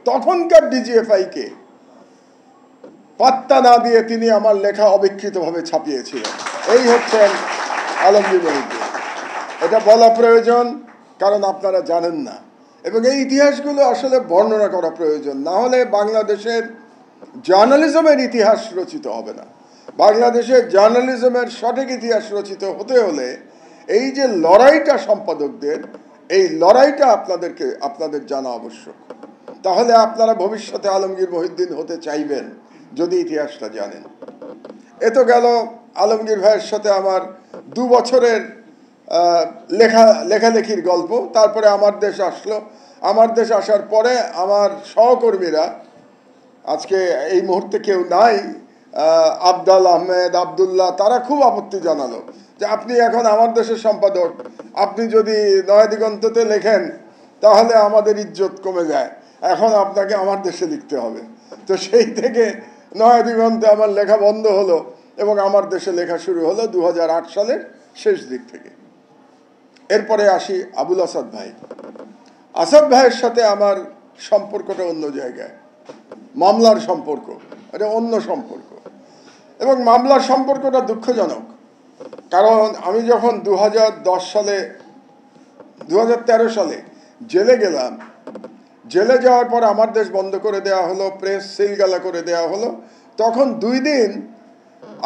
তখনকার ডিজিএফআইকে পাত্তা না দিয়ে তিনি আমার লেখা অবিকৃতভাবে ছাপিয়েছিলেন। এই হচ্ছেন আলমগীর মহিউদ্দিন। এটা বলা প্রয়োজন, কারণ আপনারা জানেন না, এবং এই ইতিহাসগুলো আসলে বর্ণনা করা প্রয়োজন। না হলে বাংলাদেশের জার্নালিজমের ইতিহাস রচিত হবে না। বাংলাদেশের জার্নালিজমের সঠিক ইতিহাস রচিত হতে হলে এই যে লড়াইটা সম্পাদকদের, এই লড়াইটা আপনাদের জানা আবশ্যক। তাহলে আপনারা ভবিষ্যতে আলমগীর মহিউদ্দিন হতে চাইবেন, যদি ইতিহাসটা জানেন। এ তো গেল আলমগীর ভাইয়ের সাথে আমার 2 বছরের লেখালেখির গল্প। তারপরে আমার দেশ আসলো। আমার দেশ আসার পরে আমার সহকর্মীরা, আজকে এই মুহূর্তে কেউ নাই, আবদাল আহমেদ, আবদুল্লাহ, তারা খুব আপত্তি জানালো যে আপনি এখন আমার দেশের সম্পাদক, আপনি যদি নয়াদিগন্ততে লেখেন তাহলে আমাদের ইজ্জত কমে যায়, এখন আপনাকে আমার দেশে লিখতে হবে। তো সেই থেকে নয়াদিগন্তে আমার লেখা বন্ধ হলো এবং আমার দেশে লেখা শুরু হলো 2008 সালের শেষ দিক থেকে। এরপরে আসি আবুল আসাদ ভাই। আসাদ ভাইয়ের সাথে আমার সম্পর্কটা অন্য জায়গায়, মামলার সম্পর্ক, এটা অন্য সম্পর্ক। এবং মামলার সম্পর্কটা দুঃখজনক, কারণ আমি যখন 2013 সালে জেলে গেলাম, জেলে যাওয়ার পর আমার দেশ বন্ধ করে দেওয়া হলো, প্রেস সিলগালা করে দেওয়া হলো। তখন 2 দিন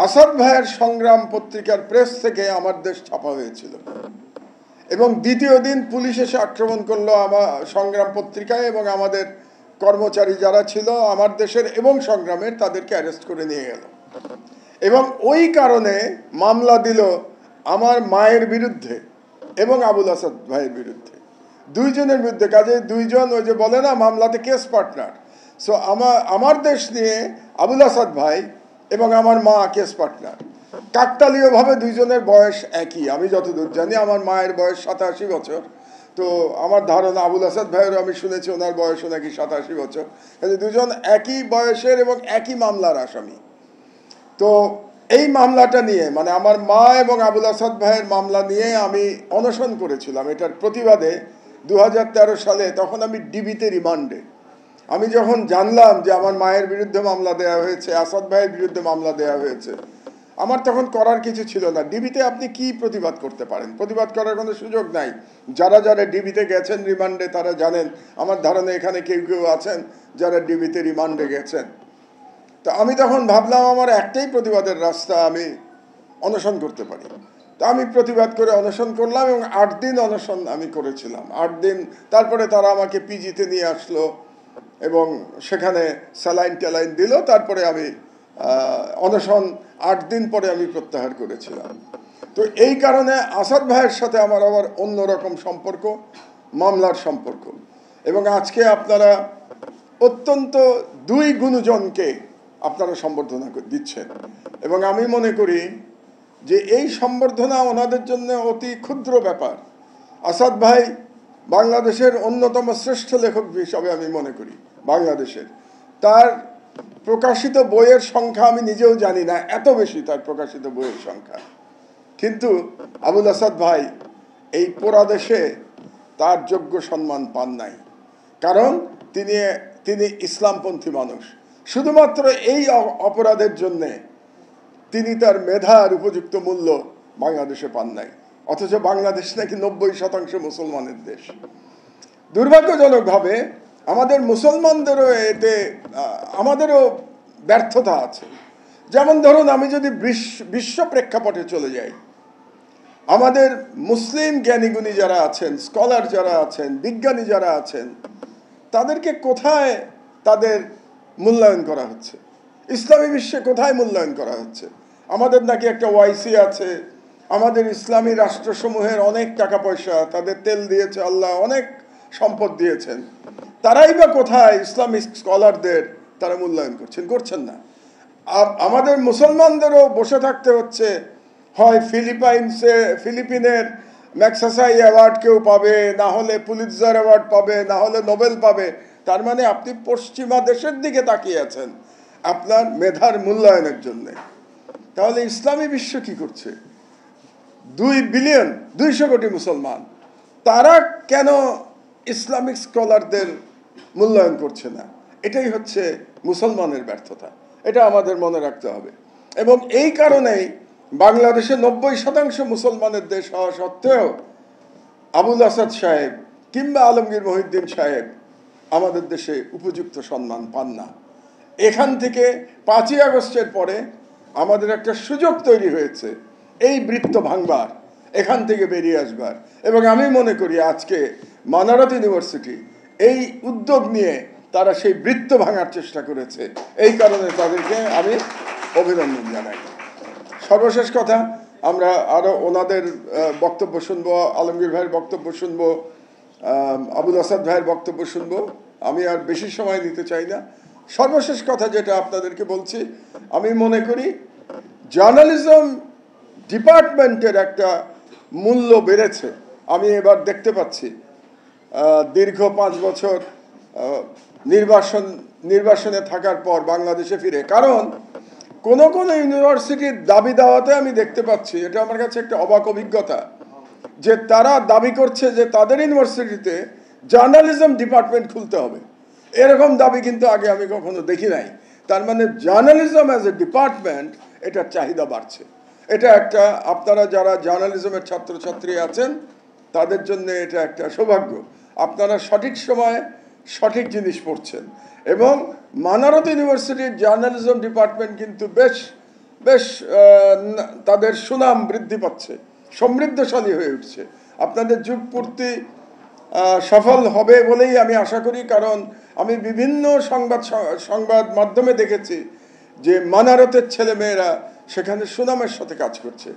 আসাদ ভাইয়ের সংগ্রাম পত্রিকার প্রেস থেকে আমার দেশ ছাপা হয়েছিল, এবং দ্বিতীয় দিন পুলিশ এসে আক্রমণ করলো আমার সংগ্রাম পত্রিকায়, এবং আমাদের কর্মচারী যারা ছিল আমার দেশের এবং সংগ্রামের, তাদেরকে অ্যারেস্ট করে নিয়ে গেল। এবং ওই কারণে মামলা দিল আমার মায়ের বিরুদ্ধে এবং আবুল আসাদ ভাইয়ের বিরুদ্ধে, 2 জনের বিরুদ্ধে। কাজে 2 জন, ওই যে বলে না, মামলাতে কেস পার্টনার। সো আমার দেশ নিয়ে আবুল আসাদ ভাই এবং আমার মা কেস পার্টনার। কাকতালীয়ভাবে 2 জনের বয়স একই, আমি যতদূর জানি। আমার মায়ের বয়স 87 বছর। তো আমার ধারণা আবুল আসাদ ভাইয়েরও, আমি শুনেছি ওনার বয়সও নাকি 87 বছর। কাজে 2 জন একই বয়সের এবং একই মামলার আসামি। তো এই মামলাটা নিয়ে, মানে আমার মা এবং আবুল আসাদ ভাইয়ের মামলা নিয়ে আমি অনশন করেছিলাম। এটার প্রতিবাদে 2013 সালে, তখন আমি ডিবিতে রিমান্ডে। আমি যখন জানলাম যে আমার মায়ের বিরুদ্ধে মামলা দেওয়া হয়েছে, আসাদ ভাইয়ের বিরুদ্ধে মামলা দেওয়া হয়েছে, আমার তখন করার কিছু ছিল না। ডিবিতে আপনি কি প্রতিবাদ করতে পারেন? প্রতিবাদ করার কোনো সুযোগ নাই। যারা ডিবিতে গেছেন রিমান্ডে তারা জানেন। আমার ধারণা এখানে কেউ কেউ আছেন যারা ডিবিতে রিমান্ডে গেছেন। তো আমি তখন ভাবলাম আমার একটাই প্রতিবাদের রাস্তা, আমি অনশন করতে পারি। তো আমি প্রতিবাদ করে অনশন করলাম, এবং 8 দিন অনশন আমি করেছিলাম। 8 দিন, তারপরে তারা আমাকে পিজিতে নিয়ে আসলো এবং সেখানে স্যালাইন ট্যালাইন দিল। তারপরে আমি অনশন 8 দিন পরে আমি প্রত্যাহার করেছিলাম। তো এই কারণে আসাদ ভাইয়ের সাথে আমার আবার অন্যরকম সম্পর্ক, মামলার সম্পর্ক। এবং আজকে আপনারা অত্যন্ত 2 গুণজনকে আপনারা সম্বর্ধনা দিচ্ছেন, এবং আমি মনে করি যে এই সম্বর্ধনা ওনাদের জন্য অতি ক্ষুদ্র ব্যাপার। আসাদ ভাই বাংলাদেশের অন্যতম শ্রেষ্ঠ লেখক হিসাবে আমি মনে করি বাংলাদেশের। তার প্রকাশিত বইয়ের সংখ্যা আমি নিজেও জানি না, এত বেশি তার প্রকাশিত বইয়ের সংখ্যা। কিন্তু আবুল আসাদ ভাই এই পোড়া দেশে তার যোগ্য সম্মান পান নাই, কারণ তিনি ইসলামপন্থী মানুষ। শুধুমাত্র এই অপরাধের জন্যে তিনি তার মেধার উপযুক্ত মূল্য বাংলাদেশে পান নাই। অথচ বাংলাদেশ নাকি 90% মুসলমানের দেশ। দুর্ভাগ্যজনকভাবে আমাদের মুসলমানদেরও এতে আমাদেরও ব্যর্থতা আছে। যেমন ধরুন, আমি যদি বিশ্ব প্রেক্ষাপটে চলে যাই, আমাদের মুসলিম জ্ঞানীগুণী যারা আছেন, স্কলার যারা আছেন, বিজ্ঞানী যারা আছেন, তাদেরকে কোথায় তাদের মূল্যায়ন করা হচ্ছে? ইসলামী বিশ্বে কোথায় মূল্যায়ন করা হচ্ছে? আমাদের নাকি একটা ওয়াইসি আছে, আমাদের ইসলামী রাষ্ট্রসমূহের অনেক টাকা পয়সা, তাদের তেল দিয়েছে আল্লাহ, অনেক সম্পদ দিয়েছেন। তারাই বা কোথায় ইসলামিক স্কলারদের তারা মূল্যায়ন করছেন না। আমাদের মুসলমানদেরও বসে থাকতে হচ্ছে, হয় ফিলিপিনের ম্যাগসাসাই অ্যাওয়ার্ড কেউ পাবে, না হলে পুলিৎজার অ্যাওয়ার্ড পাবে, না হলে নোবেল পাবে। তার মানে আপনি পশ্চিমা দেশের দিকে তাকিয়ে আছেন আপনার মেধার মূল্যায়নের জন্য। তাহলে ইসলামী বিশ্ব কি করছে? 2,200 কোটি মুসলমান, তারা কেন ইসলামিক স্কলারদের মূল্যায়ন করছে না। এটাই হচ্ছে মুসলমানের ব্যর্থতা, এটা আমাদের মনে রাখতে হবে। এবং এই কারণেই বাংলাদেশে 90% মুসলমানের দেশ হওয়া সত্ত্বেও আবুল আসাদ সাহেব কিংবা আলমগীর মহিউদ্দিন সাহেব আমাদের দেশে উপযুক্ত সম্মান পান না। এখান থেকে 5ই আগস্টের পরে আমাদের একটা সুযোগ তৈরি হয়েছে এই বৃত্ত ভাঙবার, এখান থেকে বেরিয়ে আসবার। এবং আমি মনে করি আজকে মানারত ইউনিভার্সিটি এই উদ্যোগ নিয়ে তারা সেই বৃত্ত ভাঙার চেষ্টা করেছে, এই কারণে তাদেরকে আমি অভিনন্দন জানাই। সর্বশেষ কথা, আমরা আরও ওনাদের বক্তব্য শুনবো, আলমগীর ভাইয়ের বক্তব্য শুনবো, আবুল আসাদ ভাইয়ের বক্তব্য শুনবো। আমি আর বেশি সময় নিতে চাই না। সর্বশেষ কথা যেটা আপনাদেরকে বলছি, আমি মনে করি জার্নালিজম ডিপার্টমেন্টের একটা মূল্য বেড়েছে। আমি এবার দেখতে পাচ্ছি দীর্ঘ 5 বছর নির্বাসনে থাকার পর বাংলাদেশে ফিরে, কারণ কোন ইউনিভার্সিটির দাবি দাওয়াতে আমি দেখতে পাচ্ছি, এটা আমার কাছে একটা অবাক অভিজ্ঞতা, যে তারা দাবি করছে যে তাদের ইউনিভার্সিটিতে জার্নালিজম ডিপার্টমেন্ট খুলতে হবে। এরকম দাবি কিন্তু আগে আমি কখনো দেখি নাই। তার মানে জার্নালিজম অ্যাজ এ ডিপার্টমেন্ট এটার চাহিদা বাড়ছে। এটা একটা, আপনারা যারা জার্নালিজমের ছাত্রছাত্রী আছেন তাদের জন্য এটা একটা সৌভাগ্য। আপনারা সঠিক সময়ে সঠিক জিনিস পড়ছেন। এবং মানারত ইউনিভার্সিটির জার্নালিজম ডিপার্টমেন্ট কিন্তু বেশ তাদের সুনাম বৃদ্ধি পাচ্ছে, সমৃদ্ধশালী হয়ে উঠছে। আপনাদের যুগপূর্তি সফল হবে বলেই আমি আশা করি, কারণ আমি বিভিন্ন সংবাদ মাধ্যমে দেখেছি যে মানারতের ছেলেমেয়েরা সেখানে সুনামের সাথে কাজ করছে।